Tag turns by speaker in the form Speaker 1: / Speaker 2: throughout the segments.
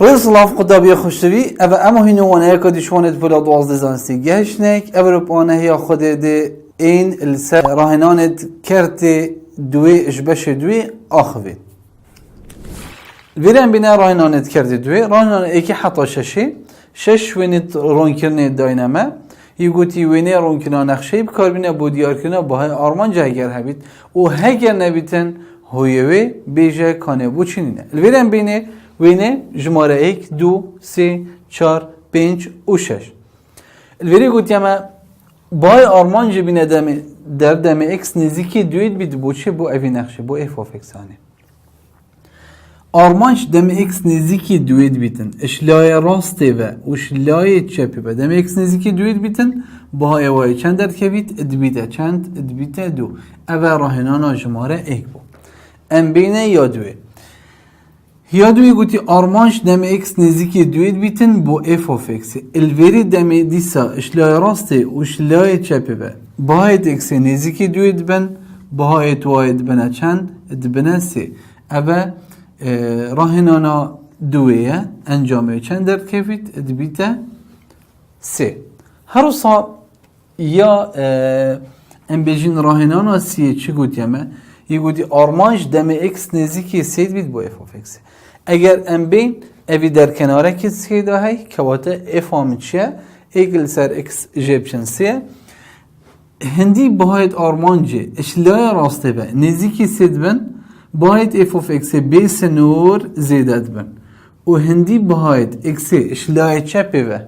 Speaker 1: رئیس لاف قطبی خوشتوی اما اما هینو وانه کدی شوانت بلا دوازده زانستی گهشنک اول بانه هیا خود ده این السر راهنانت کرت دوی اشبش دوی آخوی ویرن بینه راهنانت کرد دوی راهنان ایکی حتی شش وینت رون کرنه داینامه یگوتی وینه رون کرنه نقشه بکار بینه بود دیار کرنه با های آرمان جایگر هبید و هگر نبیتن هویوی بیجه کانه بو چینینه ویرن بینه وینه جماره 1 2 3 4 5 و 6 الوری گوتی اما بای آرمان جبینه در دم اکس نزدیکی دوید بید بو چه بو اوی نقشه بو اف آف اکس هانه آرمانش دم اکس نزدیکی دوید بیتن اشلای راسته و اشلای چپی و دم اکس نزدیکی دوید بیتن با ایوای چند در کبیت ادبیده چند ادبیده دو اوه راهنانا جماره 1 بو ام بینه یا دوی یا دوی گوتی آرمانش دم اکس نزدیکی دوید بیتن بو اف آف اکس الوری دم دیسا اشلای راسته و اشلای چپی و باید اکس نزدیکی دوید بن باید واید بنا چند ادبنه سی اوه راهنانا دویه انجامه چند در کفید ادبیته سی هر سا یا ام بیجین راهنانا سیه چی گوتی همه یه گوتی آرمانش دم اکس نزدیکی سید بید با اف آف اکس اگر ام بین اوی در کناره که سیده های که واتا اف آمی چیه ایگل سر اکس جیبچن سیه هندی باید آرمانجه اشلای راسته به نزدیکی سید بن باید اف آف اکس بیس نور زیدت بن و هندی باید اکس اشلای چپی و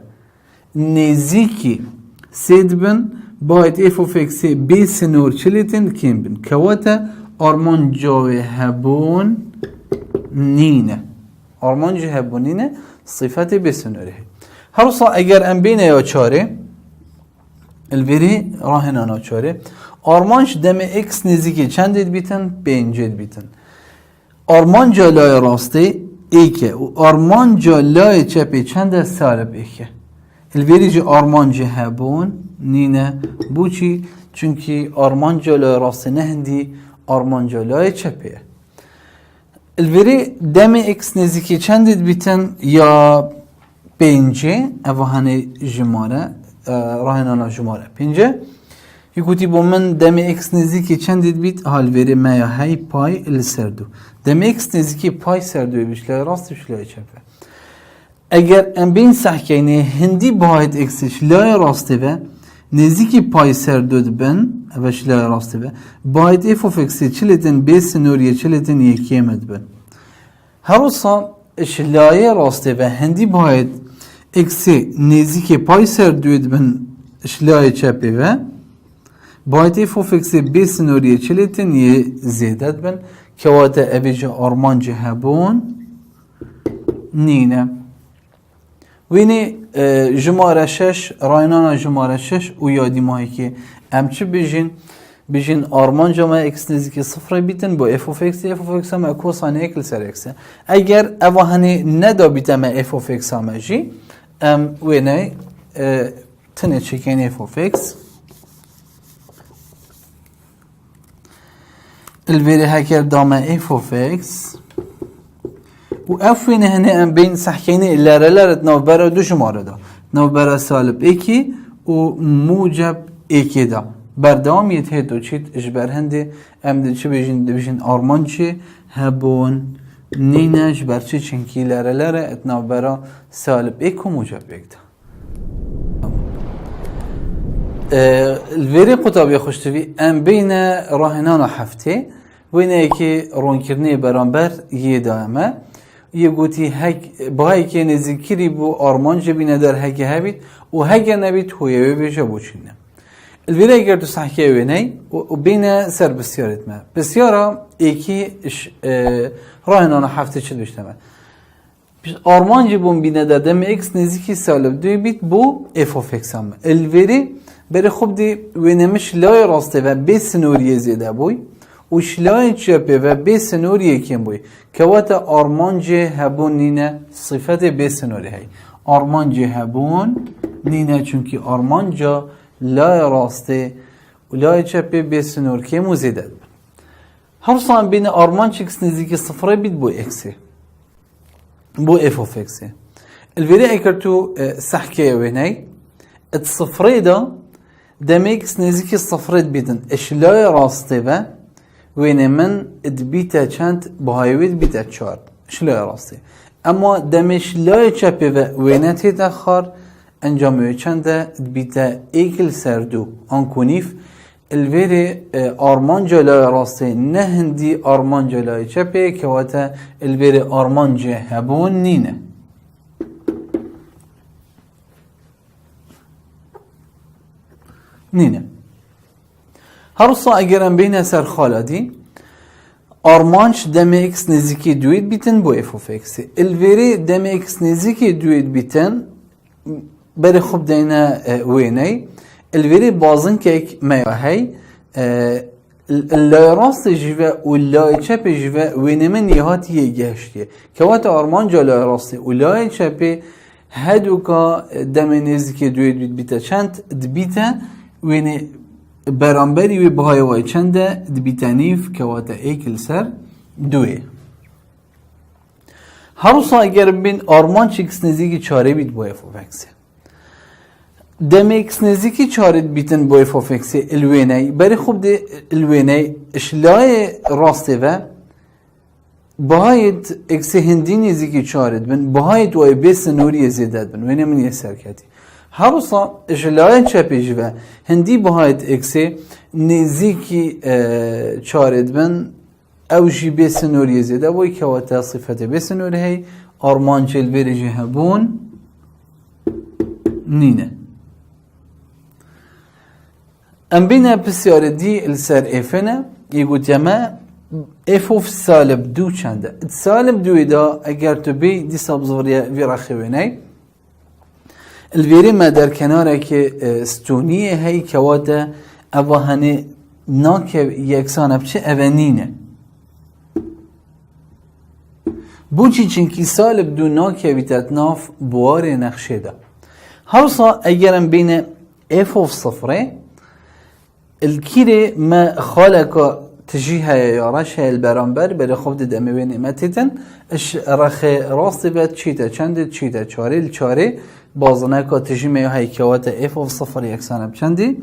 Speaker 1: نزدیکی سید بن باید اف آف اکس بیس نور چلیتن کم بن که واتا آرمان جاوی هبون نینه آرمان جاوی هبون نینه صفت بیس نوره هر صا اگر ام بینه یا چاره الوری راهنانا چاره آرمانش دم اکس نزدیکی چند دید بیتن؟ 5 بیتن آرمان جالای راسته ایکه و آرمان جالای چپی چند سالب ایکه الوری جا آرمان جه هبون نینه بو چی؟ چونکی آرمان جالای راسته نه هندی آرمان جالای چپیه الوری دم اکس نزدیکی چند دید بیتن یا 5 اوه هنه جماره راهنانا جماره 5 یکوتی با من دم اکس نزدیکی چند دید بیت حال وری مایا های پای السردو دم اکس نزدیکی پای سردوی بشلای راست بشلای چپه اگر ام بین سحکینه هندی باید اکسش لای راسته و نزدیکی پای سردو بن بشلای راسته و باید اف آف اکسی چلیتن بیس نوریه چلیتن یکی امد بن هر اصلا اشلای راسته و هندی باید اکسی نزدیکی پای سردو بن اشلای چپه و باید اف آف اکس بیس نوریه چلیتن یه زیدت بن که واتا ابیجا آرمان جهبون نینه وینی جماره 6 راینانا جماره 6 و یادی ماهی که ام چه بیجین آرمان جمعه اکس نزدیکی صفر بیتن با اف آف اکس هم کوسان اکل سر اکس اگر اوه هنی ندا بیتم اف آف اکس هم جی ام وینی تنه چکین اف آف اکس الویری هکر دامه اف آف اکس و افوینه هنه ام بین سحکینه لرلرت نوبره دو شماره دا نوبره سالب ایکی و موجب ایکی دا بردام یه دو چیت اجبر هنده ام ده چه بیجین آرمان چه هبون نینش بر چه چنکی لرلره ات نوبره سالب ایک و موجب ایک دا الویری قطابی خوشتوی ام بین راهنان هفته وینه که رونکرنی برانبر یه دائمه یه گوتی هک باهایی که نزدیکی بو آرمان جبینه در هک هبید و هک نبید هویوی بیجا بوچینه الویره اگر تو صحکه وینه و بین سر بسیارت ما بسیارا ایکی راهنان هفته چه دوشتمه آرمان جبون بینه در دم اکس نزدیکی سالب دوی بیت بو اف آف اکس هم الویره بره خوب دی وینمش لای راسته و بیس نوریه زیده بوی و شلای چپه و بیس نوریه کم بوی که واتا آرمان جه هبون نینه صفت بیس نوری هی آرمان جه هبون نینه چونکی آرمان جا لای راسته و لای چپه بیس نور کمو زیده هر سان بین آرمان چکس نزدیک صفره بید بو اکسی بو اف اوف اكس الفيري اكرتو سحكي ويني الصفري دا دميكس نزيكي الصفري بيتن اشلاي راستي با وين من دبيتا چند بهايويد بيتا چار اشلاي راستي اما دمش لاي چپي و وينتي تخار انجامي چند دبيتا ايكل سردو انكونيف الفيري ارمانجا لاي راستي نهندي ارمانجا لاي چپي كواتا الفيري ارمانجا هبون نينه نینه هر سا اگرم بین سر خالدی آرمانش دم اکس نزدیکی دوید بیتن با اف اوف اکس الویری دم اکس نزدیکی دوید بیتن بر خوب دینا وینی الویری بازن که اک میاهی اللای راست جیوه و اللای چپ جیوه وینی من یهات یه گشتیه که وقت آرمان جا لای راستی و لای چپی هدو که دم نزدیکی دوید بیتا چند دبیتا وینی برانبری وی بهای وای چنده دبیتانیف که واتا ایکل سر دوی هر سا اگر بین آرمان چکس نزدیکی چاره بیت بای فوفکسه دم اکس نزدیکی چاره بیتن بای فوفکسه الوینی بری خوب ده الوینی اشلای راسته و بهایت اکس هندی نزدیکی چاره بین بهایت وای بیس نوری زیدد بین وینی من یه سرکتی هروسا اشلای چپیج و هندی بهایت اکسی نزدیکی چارد بن او جی بسنوری زده وی که واتا صفت بسنوری هی آرمان چل بریجی هبون نینه ام بینه بسیار دی السر افنه یکو تما اف اوف سالب دو چنده سالب دوی دا اگر تو بی دی سابزوریه ویرا خوینه الویری ما در کناره که ستونیه هی کواتا اوه هنه ناکه یکسانه بچه اونینه بوچی چنکی سالب دو ناکه ویتت ناف بوار نقشه ده هرسا اگرم بین اف اوف صفره الکیره ما خالقا تجیه یارش های البرانبر بله خوب ده دمه بین امتیتن اش رخ راست بید چیتا چنده چیتا چاره الچاره بازنه که تجیمه های کواتا اف اوف صفر یکسانه بچندی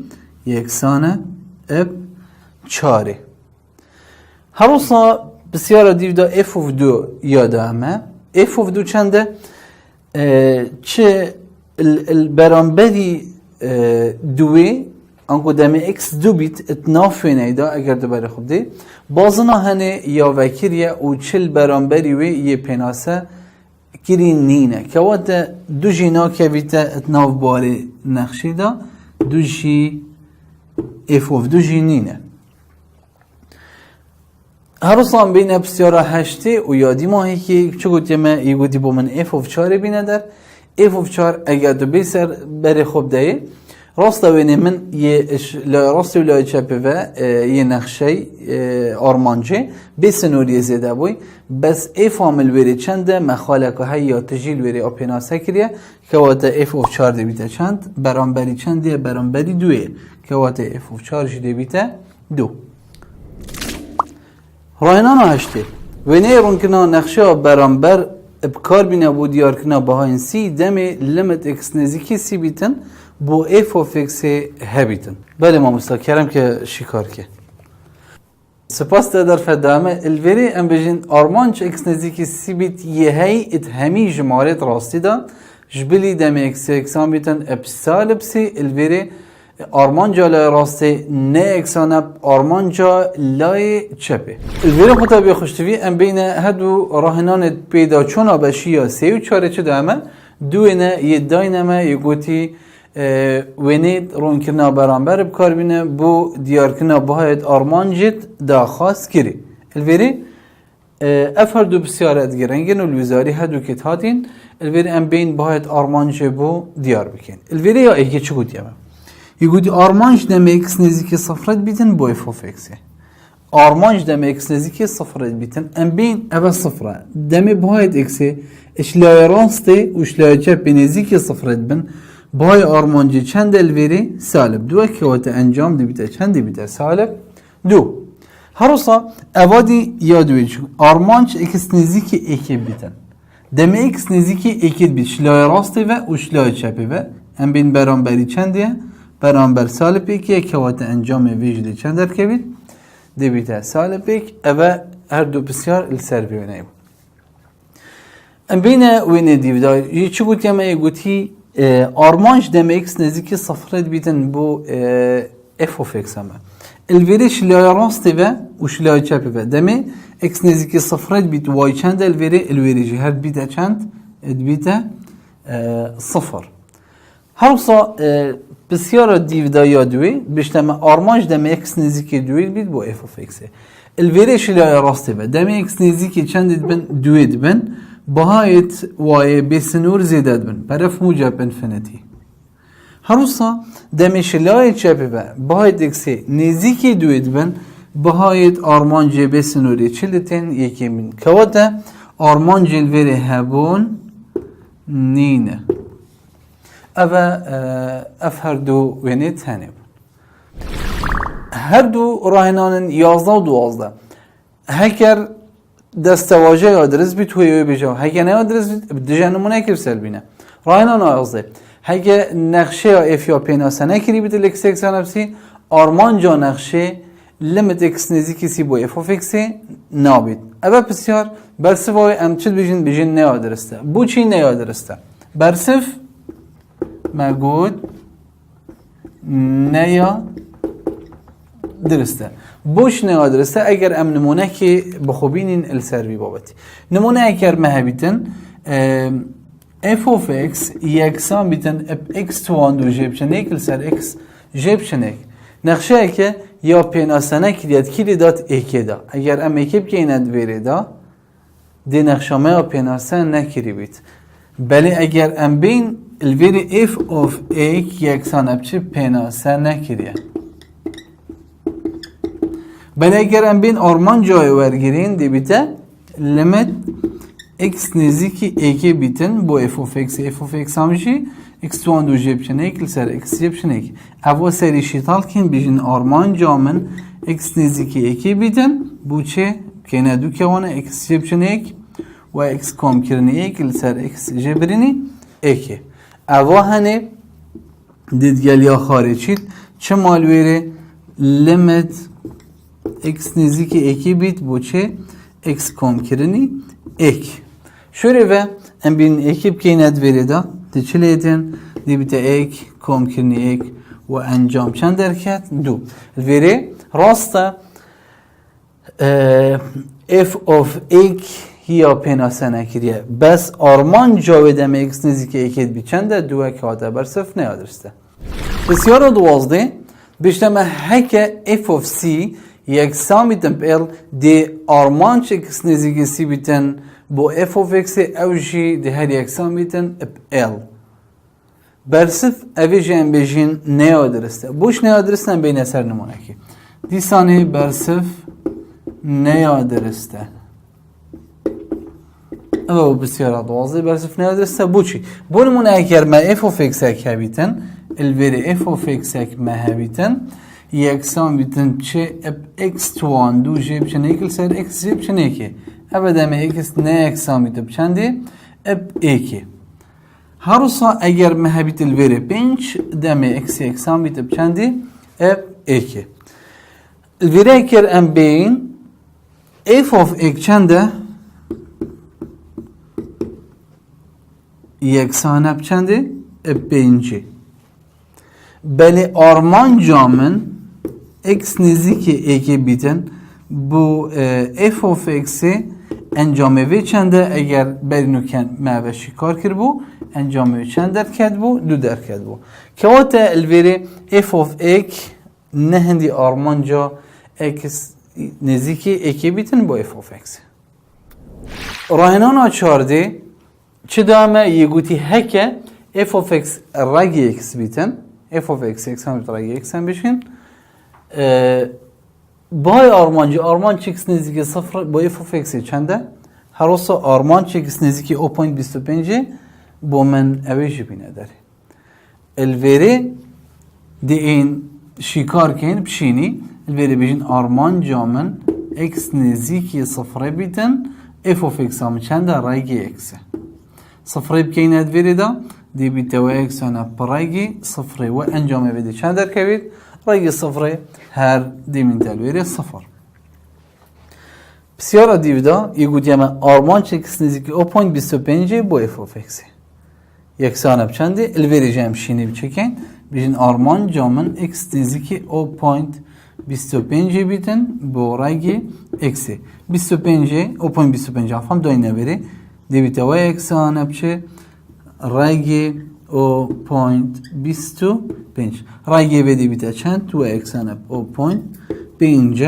Speaker 1: یکسانه اب چاره هروسا بسیار دیو دا اف اوف دو یاده همه اف اوف دو چنده چه البرانبری دوی انکو دمه اکس دو بیت اتنافه نیده اگر دو بره خوب دی بازنه هنه یا وکریه و چل برانبری وی یه پناسه گیری نینه که وقت دو جینا که بیتا اتناف باره نقشی دا دو جی اف اوف دو جی نینه هر روزان بین بسیارا هشته و یادی ماهی که چه گوتی ما یه گوتی با من اف اوف چاره بینه در اف اوف چار اگر دو بیسر بره خوب دایه راست وینه من یه راست و لای چپه و یه نقشه آرمانجه به سنوری زیده بوی بس اف عامل وری چنده مخالقه های یا تجیل وری اپناسه کریه که واتا اف اوف چار ده بیته چند برانبری چنده برانبری دوه که واتا اف اوف چار جده بیته دو راینان هشته وینه رونکنا نقشه برانبر ابکار بینه بو دیار کنا بهاین سی دمه لمت اکس نزیکی سی بیتن بو اف اوف اکس هبیتن بله ما مستکرم که شکار که سپاس در فدامه الوری ام بجین آرمانچ اکس نزیکی سی بیت یه هی ات همی جمارت راستی دا جبلی دم اکس اکسان بیتن ابسال بسی الوری آرمان جا لای راستی نه اکسان اب آرمان جا لای چپه الوری خطا بیا خوشتوی ام بین هدو راهنان پیدا چون آبشی یا سی و چاره چه دامه دو نه یه داینمه یه گوتی ونید رون کرنا برانبر بکار بینه بو دیار کرنا باید آرمان جد دا خاص کری الوری افر دو بسیارت گرنگن و الوزاری هدو کت هاتین الوری ام بین باید آرمان جد بو دیار بکن الوری یا ایگه چه گوت یمه یگوتی آرمانج دمه اکس نزیکی صفرت بیتن بو اف اوف اکسه آرمانج دمه اکس نزیکی صفرت بیتن ام بین اول صفره دمه باید اکسه اشلای راسته و اشلای چپ نزیکی صفرت بن بای آرمانجی چند الوری سالب دو که وقت انجام دی بیته چند دی بیته سالب دو هر روزا اوادی یادوی چون آرمانج اکس نزیکی اکی بیتن دم x نزدیکی اکید بید شلای راستی و شلای چپی و هم بین برانبری چندیه برانبر سالب اکیه که وقت انجام ویژده چند درکبید دبیته سالب اک او هر دو بسیار السر بیونه بود ام بین وینه دیودای یه چی گوتی اما گوتی آرمانج دم x نزدیکی صفرت بیتن بو f of x اما الوری شلای راستی و شلای چپی و دم x نزدیکی صفرت بیت وای چند الوری جی هر بیته چند بیته صفر هروسا بسیار دیودای دوی بیشتر آرمانج دم x نزدیکی دوی بیت بو f of x الوری شلای راستی و دم x نزدیکی چند بن دوی بن بهایت وای بسنور زیدد بن برف موجب انفینیتی هروسا دمش لای چپی و بهایت اکسی نزدیکی دوید بن بهایت آرمان جی بسنوری چلتن یکی من کواتا آرمان جلوری هبون نینه اوه اف هر دو وینی تنه هر دو راهنانن 11 و 12 هکر دستواژه آدرس بی توی بیجا هکه نه آدرس بی دیجا نمونه کرسل بینه راهنان آیازده هکه نقشه اف یا پیناسه نکری بیده لکس اکس نفسی آرمان جا نقشه لیمیت اکس نزدیکی سی بو اف اف اکسی نابید اوه بسیار برسف های امچد بیجین نه آدرسته بو چی نه آدرسته برسف مگود نه درسته بوش نه درسته اگر ام نمونه که بخوبینین السروی بابتی نمونه اگر مهبیتن f of x یکسان بیتن x توان دو جیب چنک السر x جیب چنک نقشه که یا پیناسنه کلیت کلی دات ایکی دا اگر ام ایکی بگیند ویره دا دی نقشامه یا پیناسن نکری بیت بله اگر ام بین الویری f of x یکسان ابچه پیناسن نکریه بله اگر ام بین آرمان جای ورگیرین دی بیته لیمیت x نزدیکی ایکی بیتن بو f of x همشی x توان دو جیب چنک لسر x جیب چنک اوه سری شیطال کن بیجن آرمان جامن x نزدیکی ایکی بیتن بو چه که ندو که وانه x جیب چنک و x کام کرنی ایک لسر x جیبرینی ایکی اوه هنه دیدگل یا خارجید چه مالویره لیمیت x نزدیکی ایکی بیت بو چه x کام کرنی ایک شوره و ام بین ایکی بکیند ویره دا دی چه لیدن دی بیت ایک کام کرنی ایک و انجام چند درکت دو ویره راستا f of ایک یا پیناسه نکریه بس آرمان جاوید ام ایکس نزدیک ایکید بی چنده دوه که آده بر صف نیادرسته بسیار دوازده بیشتر هکه f of c یکسان بیتن پیل دی آرمان چکس نزدیکی سی بیتن بو f of x اوجی دی هر یکسان بیتن پیل برسف اویجی ام بیجین نیادرسته بوش نیادرسته ام بین اثر نمونه کی دیسانی برسف نیادرسته او بسیار دوازده برسف نیادرسته بو چی بو نمونه اگر ما f of x اکه بیتن الوری f of x اک مه بیتن یکسان بیتن چه x توان دو جیب چنیکل سر x جیب چنیکی ابدا ما x نه یکسان بیتن چندی اب ایکی هروسا اگر مهبیت الوری پنج دم x یکسان بیتن چندی اب ایکی الوری اگر ام بین f of x چنده یکسان اب چندی اب پنجی بله آرمان جامن x نزدیکی ایکی بیتن بو f of x انجامه وی چنده اگر برینو کن معوه شکار کر بو انجامه وی چند درکد بو دو درکد بو که واتا الویره f of x نه هندی آرمان جا x نزدیکی ایکی بیتن بو f of x راهنان آچارده چه دامه یه گوتی هکه f of x رگی x بیتن f of x یکسان رگی x هم بشین بای آرمان چیکس نزدیکی صفر با f of x چنده هر واسه آرمان چیکس نزدیکی 0.25 با من اویجی بینه داره الوری دی این شکار کن بشینی الوری بیشین آرمان جامن x نزدیکی صفر بیتن f of x هم چنده رگی x صفری بکین ادویری دا دی بیت و اکسان برایگی صفری و انجام بدی چند درکوید رایگی صفری هر دی من تلویری صفر بسیار دیویدا یه گویی همه آرمان چکس نزدیکی 0.25 با اف اف اکسی یکسان بچندی الویری جمع شینی بچکن بیشین آرمان جامن اکس نزدیکی 0.25 بیتن با رایگی اکسی 25 0.25 افهم دای نبری دیویتا و یکسان بچه رایگی 0.25 رایگی به دیویتا چند تو یکسان 0.5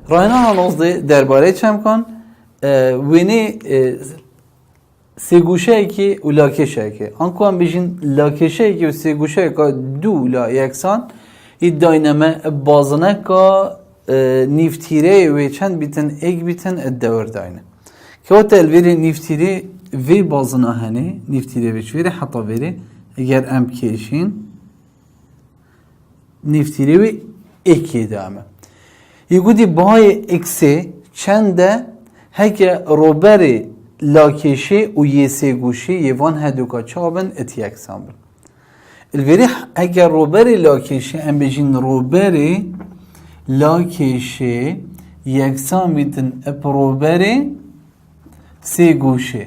Speaker 1: راینا نازده درباره چم کن وینی سه گوشه که و لاکشه که آنکو هم بیشین لاکشه که و سه گوشه که دو لا یکسان ای داینامه بازنه که نیفتیره و چند بیتن ایک بیتن ادور داینه که او تلویر نیفتیره وی بازنه هنه نیفتیره ویچ ویره حتی ویره اگر ام کشین نیفتیره وی ایکی دامه یکودی باهای اکسه چنده هکه روبری لاکشه و یه سه گوشه یوان هدوکا چابن اتی اکسان بن الوری اگر روبری لاکشه ام بجین روبری لاکشه یکسان بیتن اپ روبری سه گوشه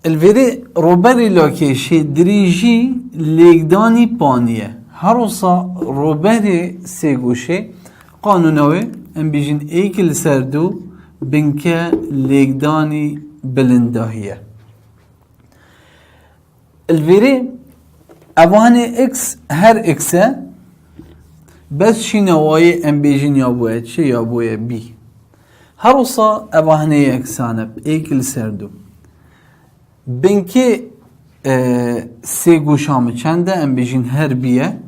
Speaker 1: الوری روبری لاکشه دریجی لیگدانی پانیه هروسا روبری سه گوشه قانونوی ام بیجین ایکل سردو بنکه لیگدانی بلنداهیه الویری اوانه اکس هر اکسه بس چی نوعی ام بیجین یا بوید چه یا بوید بی هروسا اوانه اکسانه ایکل سردو بنکه سه گوشامه چنده ام بیجین هر بیه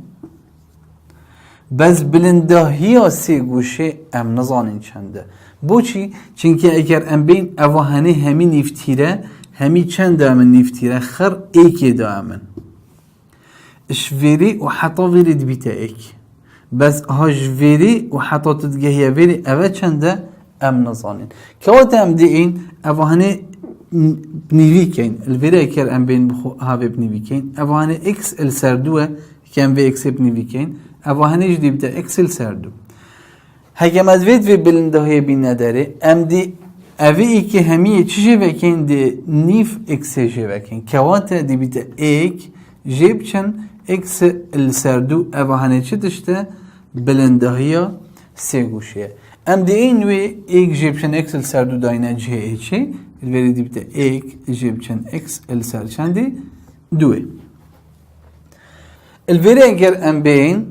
Speaker 1: بس بلنداهی سه گوشه ام نزانین چنده بوچی؟ چونکه اگر ام بین اوهانه همی نیفتیره همی چند امن نیفتیره خر ایکی دامن شویری و حتی ویری دبیته ایک بس هاجویری و حتی تدگهی ویری اوه چنده ام نزانین که وقت ام دیین اوهانه بنیوی کن الویره اگر ام بین هاوی بنیوی کن اوهانه اکس السردوه که ام بی اکس بنیوی کن اوهانه جدیبته اکس السردو هگه مدوید و بلندهی بین نداره ام دی اوی ای که همیه چیجه وکن دی نیف اکسه جه وکن که واته دی بیده ایک جیب چن اکس السردو اوهانه چه دشته بلندهی سه گوشه ام دی این وی ایک جیب چن اکس السردو داینه جه ایچه الوری دی بیده ایک جیب چن اکس السر چندی دوه الوری اگر ام بین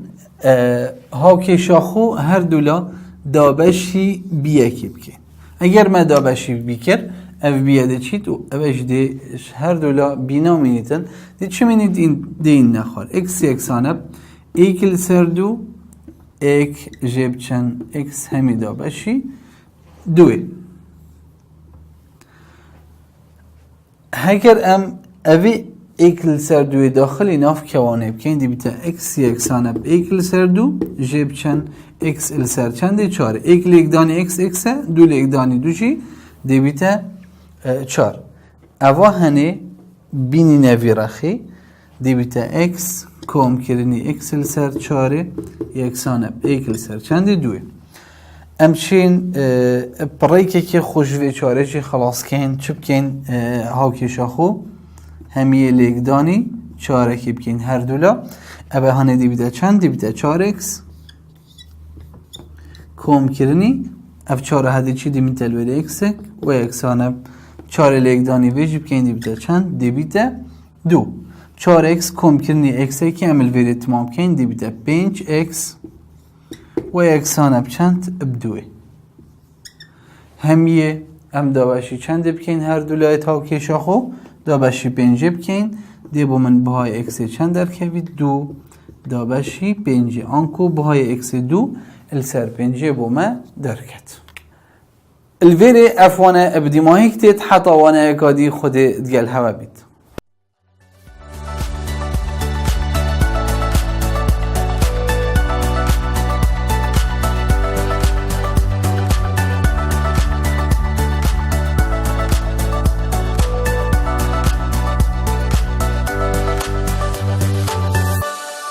Speaker 1: هاکی شاخو هر دولا دابشی بیکی بکن اگر ما دابشی بیکر اف بیاده چید و اوش دی هر دولا بینا مینیتن دی چه مینید این نخوار اکس یکسانه ایکل سردو ایک جیب چن اکس همی دابشی دوی هکر ام اوی ایکل سردوی داخلی ناف کوانه بکن دی بیتا اکس یکسانه ایکل سردو جیب چن اکس السر چنده چار ایکل اکدانی اکس اکسه دول اکدانی دوشی دی بیتا چار اوا هنه بینی نوی رخی دی بیتا اکس کوم کرنی اکس السر چاره یکسانه ایکل سر چنده دوی امچین پریکه که خوشوی چاره چی خلاص کن چوب کن هاکی شاخو همیه لیگدانی چاره کی بکن هر دولا اوه هنه دی بیده چند دی بیده چار اکس کوم کرنی اف چاره هدی چی دی من تلویده اکسه و اکسانه چاره لیگدانی ویجی بکن دی بیده چند دی بیده دو چار اکس کوم کرنی اکسه که عمل ویده تمام کن دی بیده 5 اکس و اکسانه بچند بدوه همیه ام دابشی چند بکن هر دولای تاوکی شاخو دابشی 5 بکن دی با من بهای اکس چند درکوید دو دابشی 5 آنکو بهای اکس دو السر 5 با ما درکت الویره افوانه ابدی ماهی کتید حتی وانه اکادی خود دگل هوا بید